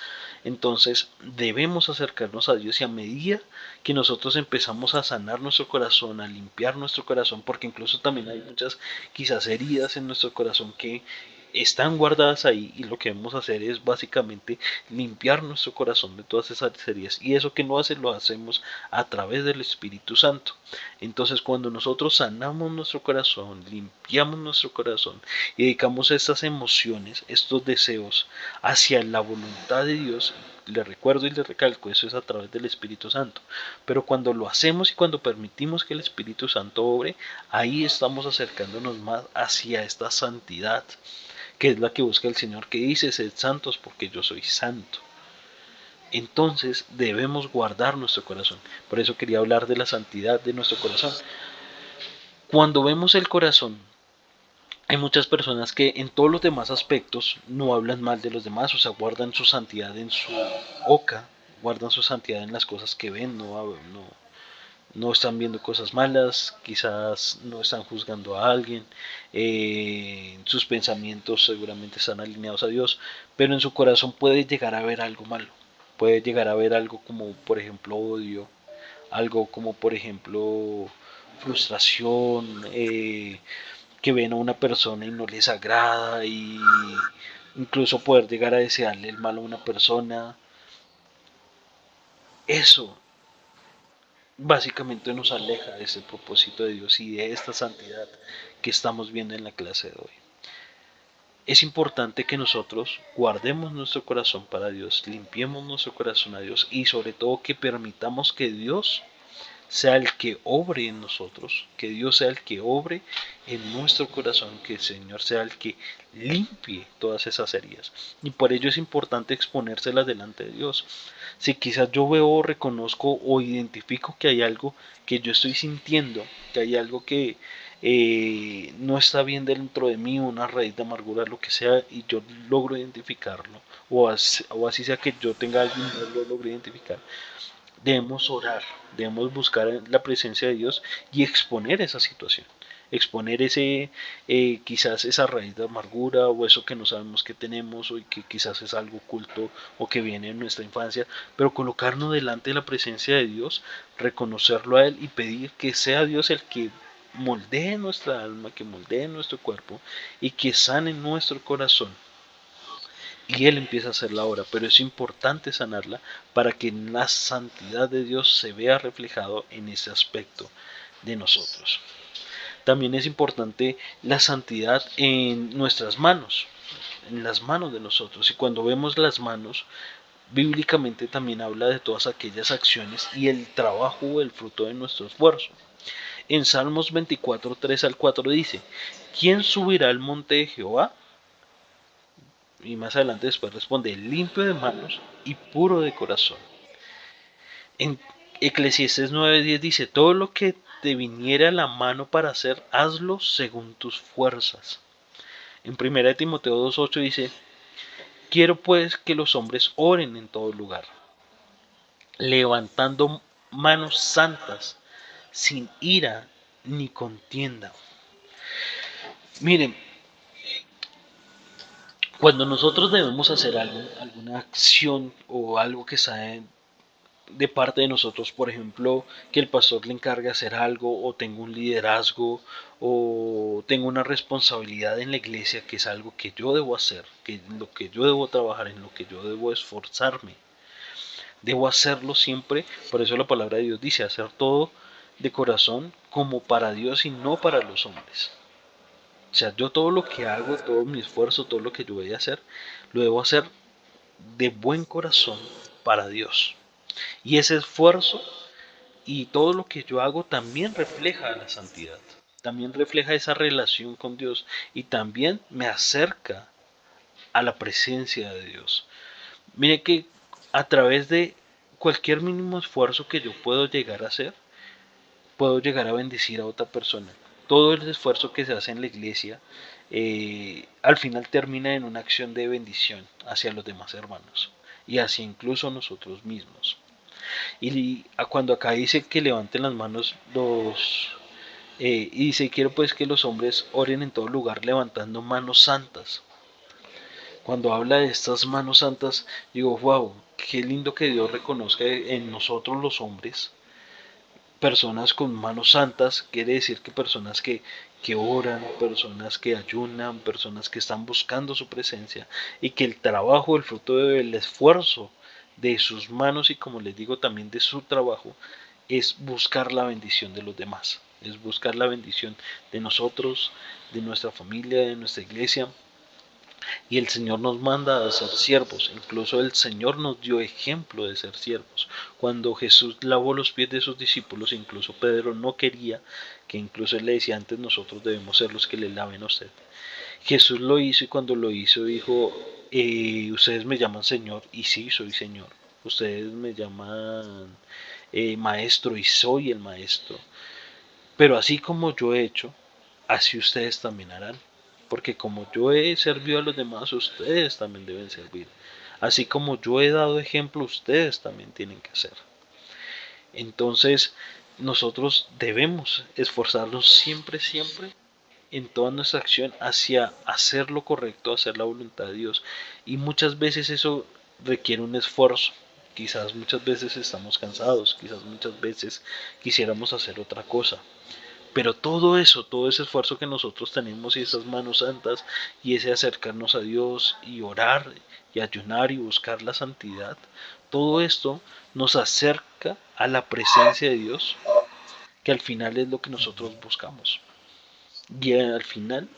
Entonces debemos acercarnos a Dios, y a medida que nosotros empezamos a sanar nuestro corazón, a limpiar nuestro corazón, porque incluso también hay muchas quizás heridas en nuestro corazón que están guardadas ahí, y lo que debemos hacer es básicamente limpiar nuestro corazón de todas esas heridas, y eso que no hace lo hacemos a través del Espíritu Santo. Entonces cuando nosotros sanamos nuestro corazón, limpiamos nuestro corazón y dedicamos estas emociones, estos deseos hacia la voluntad de Dios, le recuerdo y le recalco, eso es a través del Espíritu Santo. Pero cuando lo hacemos y cuando permitimos que el Espíritu Santo obre, ahí estamos acercándonos más hacia esta santidad, que es la que busca el Señor, que dice: sed santos porque yo soy santo. Entonces debemos guardar nuestro corazón. Por eso quería hablar de la santidad de nuestro corazón. Cuando vemos el corazón, hay muchas personas que en todos los demás aspectos no hablan mal de los demás, o sea, guardan su santidad en su boca, guardan su santidad en las cosas que ven, no están viendo cosas malas, quizás no están juzgando a alguien, sus pensamientos seguramente están alineados a Dios, pero en su corazón puede llegar a haber algo malo, puede llegar a haber algo como por ejemplo odio, algo como por ejemplo frustración, que ven a una persona y no les agrada, y incluso poder llegar a desearle el mal a una persona. Eso básicamente nos aleja de ese propósito de Dios y de esta santidad que estamos viendo en la clase de hoy. Es importante que nosotros guardemos nuestro corazón para Dios, limpiemos nuestro corazón a Dios, y sobre todo que permitamos que Dios sea el que obre en nosotros, que Dios sea el que obre en nuestro corazón, que el Señor sea el que limpie todas esas heridas. Y por ello es importante exponérselas delante de Dios. Si quizás yo veo, reconozco o identifico que hay algo que yo estoy sintiendo, que hay algo que no está bien dentro de mí, una raíz de amargura, lo que sea, y yo logro identificarlo, o así sea que yo tenga algo y no lo logro identificar, debemos orar, debemos buscar la presencia de Dios y exponer esa situación, exponer quizás esa raíz de amargura, o eso que no sabemos que tenemos, o que quizás es algo oculto o que viene en nuestra infancia, pero colocarnos delante de la presencia de Dios, reconocerlo a Él y pedir que sea Dios el que moldee nuestra alma, que moldee nuestro cuerpo y que sane nuestro corazón, y Él empieza a hacer la obra. Pero es importante sanarla para que la santidad de Dios se vea reflejado en ese aspecto de nosotros. También es importante la santidad en nuestras manos, en las manos de nosotros. Y cuando vemos las manos, bíblicamente también habla de todas aquellas acciones y el trabajo o el fruto de nuestro esfuerzo. En Salmos 24, 3 al 4 dice: ¿quién subirá al monte de Jehová? Y más adelante después responde: limpio de manos y puro de corazón. En Eclesiastés 9:10 dice: todo lo que te viniera a la mano para hacer, hazlo según tus fuerzas. En 1 Timoteo 2:8 dice: quiero pues que los hombres oren en todo lugar, levantando manos santas, sin ira ni contienda. Miren, cuando nosotros debemos hacer algo, alguna acción o algo que está de parte de nosotros, por ejemplo, que el pastor le encargue hacer algo, o tengo un liderazgo, o tengo una responsabilidad en la iglesia, que es algo que yo debo hacer, que en lo que yo debo trabajar, en lo que yo debo esforzarme, debo hacerlo siempre. Por eso la palabra de Dios dice: hacer todo de corazón como para Dios y no para los hombres. O sea, yo todo lo que hago, todo mi esfuerzo, todo lo que yo voy a hacer, lo debo hacer de buen corazón para Dios. Y ese esfuerzo y todo lo que yo hago también refleja la santidad, también refleja esa relación con Dios, y también me acerca a la presencia de Dios. Mire que a través de cualquier mínimo esfuerzo que yo puedo llegar a hacer, puedo llegar a bendecir a otra persona. Todo el esfuerzo que se hace en la iglesia, al final termina en una acción de bendición hacia los demás hermanos. y así incluso nosotros mismos. Y cuando acá dice que levanten las manos y dice, quiero pues que los hombres oren en todo lugar levantando manos santas. Cuando habla de estas manos santas, digo, wow, qué lindo que Dios reconozca en nosotros los hombres personas con manos santas. Quiere decir que personas que oran, personas que ayunan, personas que están buscando su presencia, y que el trabajo, el fruto del esfuerzo de sus manos, y como les digo también de su trabajo, es buscar la bendición de los demás, es buscar la bendición de nosotros, de nuestra familia, de nuestra iglesia. Y el Señor nos manda a ser siervos. Incluso el Señor nos dio ejemplo de ser siervos. Cuando Jesús lavó los pies de sus discípulos, incluso Pedro no quería, que incluso él le decía, antes nosotros debemos ser los que le laven a usted. Jesús lo hizo, y cuando lo hizo dijo, ustedes me llaman Señor, y sí, soy Señor. Ustedes me llaman maestro, y soy el maestro. Pero así como yo he hecho, así ustedes también harán. Porque como yo he servido a los demás, ustedes también deben servir. Así como yo he dado ejemplo, ustedes también tienen que hacer. Entonces, nosotros debemos esforzarnos siempre, siempre en toda nuestra acción hacia hacer lo correcto, hacer la voluntad de Dios. Y muchas veces eso requiere un esfuerzo. Quizás muchas veces estamos cansados, quizás muchas veces quisiéramos hacer otra cosa. Pero todo eso, todo ese esfuerzo que nosotros tenemos, y esas manos santas, y ese acercarnos a Dios y orar y ayunar y buscar la santidad, todo esto nos acerca a la presencia de Dios, que al final es lo que nosotros buscamos. Y al final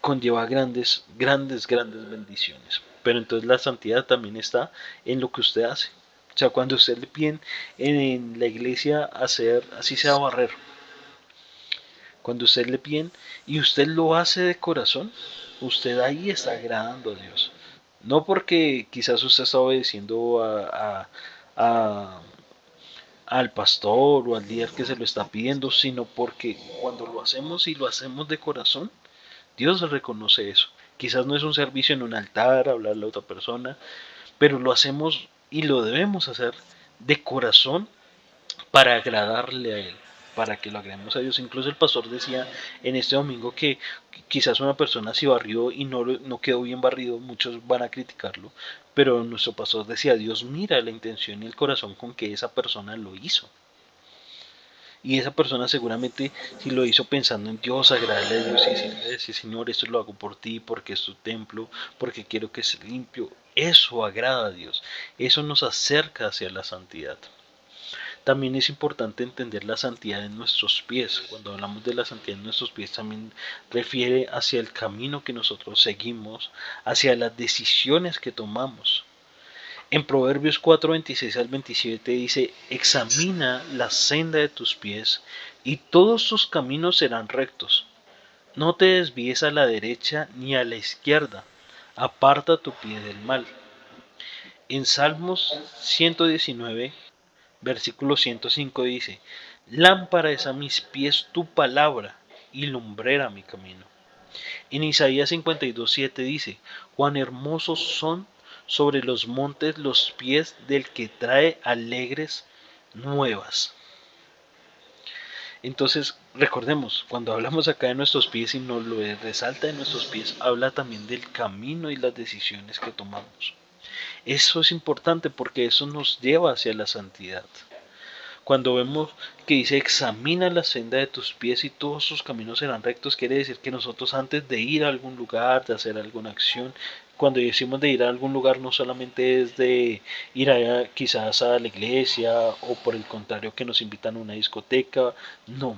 conlleva grandes, grandes, grandes bendiciones. Pero entonces la santidad también está en lo que usted hace. O sea, cuando usted le piden en la iglesia hacer, así sea barrer, cuando usted le piden y usted lo hace de corazón, usted ahí está agradando a Dios. No porque quizás usted está obedeciendo a- al pastor o al líder que se lo está pidiendo, sino porque cuando lo hacemos y lo hacemos de corazón, Dios reconoce eso. Quizás no es un servicio en un altar, hablarle a otra persona, pero lo hacemos y lo debemos hacer de corazón para agradarle a Él, para que lo agrademos a Dios. Incluso el pastor decía en este domingo que quizás una persona si barrió y no quedó bien barrido, muchos van a criticarlo, pero nuestro pastor decía, Dios mira la intención y el corazón con que esa persona lo hizo. Y esa persona seguramente si lo hizo pensando en Dios, agradarle a Dios y decirle, Señor, esto lo hago por ti, porque es tu templo, porque quiero que sea limpio. Eso agrada a Dios, eso nos acerca hacia la santidad. También es importante entender la santidad en nuestros pies. Cuando hablamos de la santidad en nuestros pies también refiere hacia el camino que nosotros seguimos, hacia las decisiones que tomamos. En Proverbios 4:26 al 27 dice, examina la senda de tus pies y todos tus caminos serán rectos. No te desvíes a la derecha ni a la izquierda, aparta tu pie del mal. En Salmos 119 versículo 105 dice, lámpara es a mis pies tu palabra y lumbrera mi camino. En Isaías 52:7 dice, cuán hermosos son sobre los montes los pies del que trae alegres nuevas. Entonces, recordemos, cuando hablamos acá de nuestros pies y nos lo resalta de nuestros pies, habla también del camino y las decisiones que tomamos. Eso es importante porque eso nos lleva hacia la santidad. Cuando vemos que dice examina la senda de tus pies y todos tus caminos serán rectos, quiere decir que nosotros antes de ir a algún lugar, de hacer alguna acción, cuando decimos de ir a algún lugar no solamente es de ir quizás a la iglesia o por el contrario que nos invitan a una discoteca, no,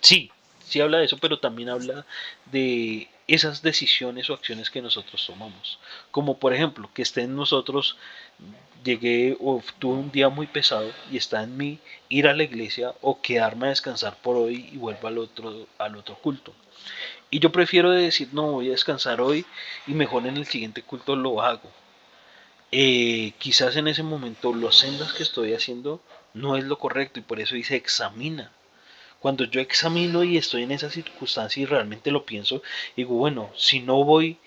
sí, sí habla de eso, pero también habla de esas decisiones o acciones que nosotros tomamos. Como por ejemplo, que esté en nosotros, llegué o tuve un día muy pesado y está en mí ir a la iglesia o quedarme a descansar por hoy y vuelvo al otro culto. Y yo prefiero decir, no, voy a descansar hoy y mejor en el siguiente culto lo hago. Quizás en ese momento las sendas que estoy haciendo no es lo correcto y por eso dice examina. Cuando yo examino y estoy en esa circunstancia y realmente lo pienso, digo, bueno, si no voy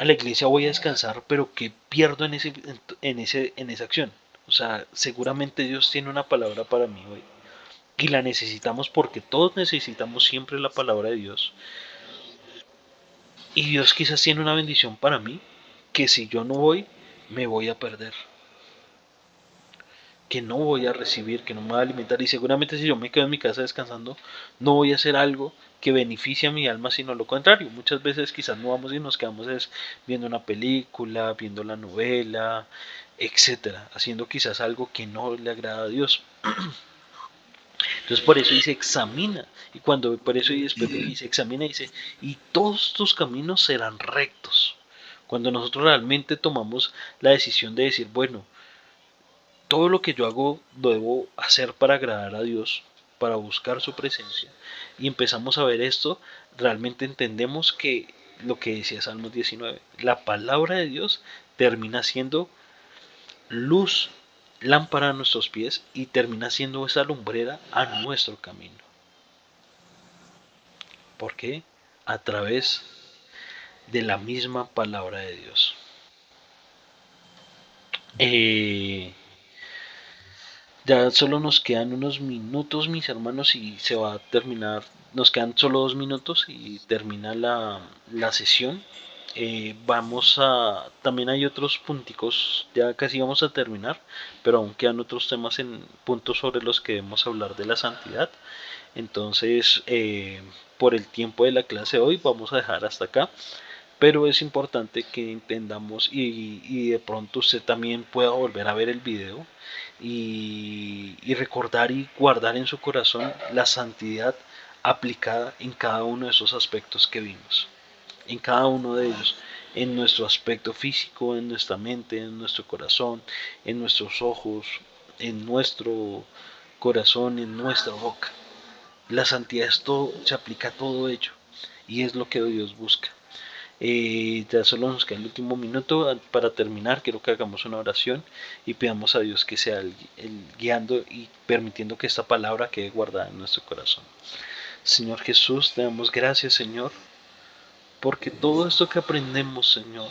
a la iglesia voy a descansar, pero ¿qué pierdo en esa acción? O sea, seguramente Dios tiene una palabra para mí hoy y la necesitamos porque todos necesitamos siempre la palabra de Dios. Y Dios quizás tiene una bendición para mí que si yo no voy, me voy a perder. Que no voy a recibir, que no me voy a alimentar. Y seguramente si yo me quedo en mi casa descansando, no voy a hacer algo que beneficie a mi alma, sino lo contrario. Muchas veces quizás no vamos y nos quedamos viendo una película, viendo la novela, etcétera, haciendo quizás algo que no le agrada a Dios. Entonces por eso dice examina, y cuando por eso y después dice examina, dice, y todos tus caminos serán rectos. Cuando nosotros realmente tomamos la decisión de decir, bueno, todo lo que yo hago lo debo hacer para agradar a Dios, para buscar su presencia, y empezamos a ver esto, realmente entendemos que lo que decía Salmos 19, la palabra de Dios termina siendo luz, lámpara a nuestros pies y termina siendo esa lumbrera a nuestro camino. ¿Por qué? A través de la misma palabra de Dios. Ya solo nos quedan unos minutos, mis hermanos, y se va a terminar. Nos quedan solo 2 minutos y termina la sesión. Vamos a. También hay otros punticos, ya casi vamos a terminar, pero aún quedan otros temas en puntos sobre los que debemos hablar de la santidad. Entonces, por el tiempo de la clase de hoy, vamos a dejar hasta acá. Pero es importante que entendamos y de pronto usted también pueda volver a ver el video y recordar y guardar en su corazón la santidad aplicada en cada uno de esos aspectos que vimos, en cada uno de ellos, en nuestro aspecto físico, en nuestra mente, en nuestro corazón, en nuestros ojos, en nuestro corazón, en nuestra boca. La santidad es todo, se aplica a todo ello y es lo que Dios busca. Ya solo nos queda el último minuto para terminar. Quiero que hagamos una oración y pidamos a Dios que sea el guiando y permitiendo que esta palabra quede guardada en nuestro corazón. Señor Jesús, te damos gracias, Señor, porque todo esto que aprendemos, Señor,